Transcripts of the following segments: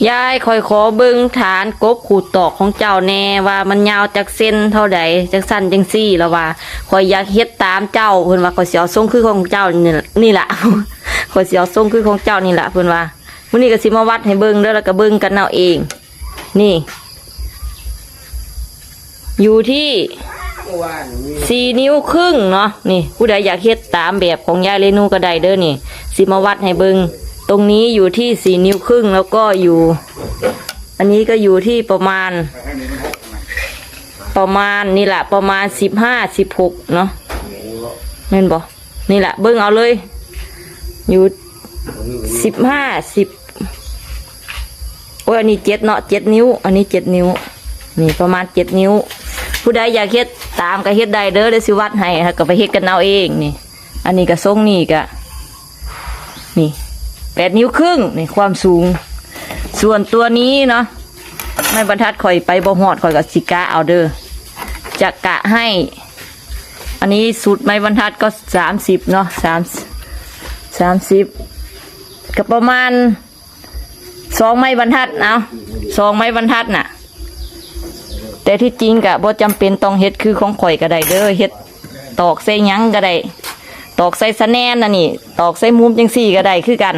ยายคอยขอเบิ่งฐานกบขูดตอกของเจ้าแน่ว่ามันยาวจากเส้นเท่าใดจากสั้นจังซี่แล้วว่าคอยอยากเฮ็ดตามเจ้าเพิ่นว่าคอยสิเอาทรงคือของเจ้านี่ล่ะ คอยสิเอาทรงคือของเจ้านี่ล่ะเพิ่นว่ามื้อนี้ก็สิมาวัดให้เบิ่งเด้อแล้วก็เบิ่งกันเอาเอง นี่ อยู่ที่4 นิ้วครึ่งเนาะนี่ผู้ใดอยากเฮ็ดตามแบบของยายเรนูก็ได้เด้อนี่สิมาวัดให้เบิ่งตรงนี้อยู่ที่4 นิ้วครึ่งแล้วก็อยู่ อันนี้ก็อยู่ที่ประมาณนี่แหละประมาณ15-16เนาะแม่นบ่นี่แหละเบิ่งเอาเลยอยู่10โอ้ยอันนี้7เนาะ7 นิ้วอันนี้7 นิ้วนี่ประมาณ7 นิ้วผู้ใดอยากเฮ็ดตามก็เฮ็ดได้เด้อเดี๋ยวสิวัดให้ก็ไปเฮ็ดกันเอาเองนี่อันนี้ก็ทรงนี่ก็นี่8 นิ้วครึ่งนี่ความสูงส่วนตัวนี้เนาะไม่บรรทัดข่อยไปบ่ฮอดข่อยก็สิกะเอาเด้อจะกะให้อันนี้สุดไม้บรรทัดก็30เนาะ30ก็ประมาณ2 ไม้บรรทัดเอา2 ไม้บรรทัดน่ะแต่ที่จริงกะบ่จำเป็นต้องเฮ็ดคือของข่อยก็ได้เด้อเฮ็ดตอกใส่หยังก็ได้ตอกใส่สะแนนน่ะนี่ตอกใส่มุมจังซี่ก็ได้คือกัน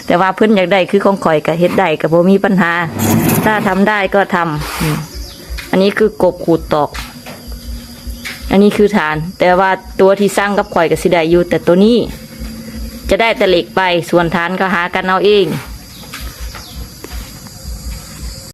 แต่ว่าเพิ่นอยากได้คือของข่อยก็เฮ็ดได้ก็บ่มีปัญหาถ้าทำได้ก็ทำอันนี้คือกบขูดตอกอันนี้คือฐานแต่ว่าตัวที่สร้างกับข่อยก็สิได้อยู่แต่ตัวนี้จะได้แต่เหล็กไปส่วนฐานก็หากันเอาเอง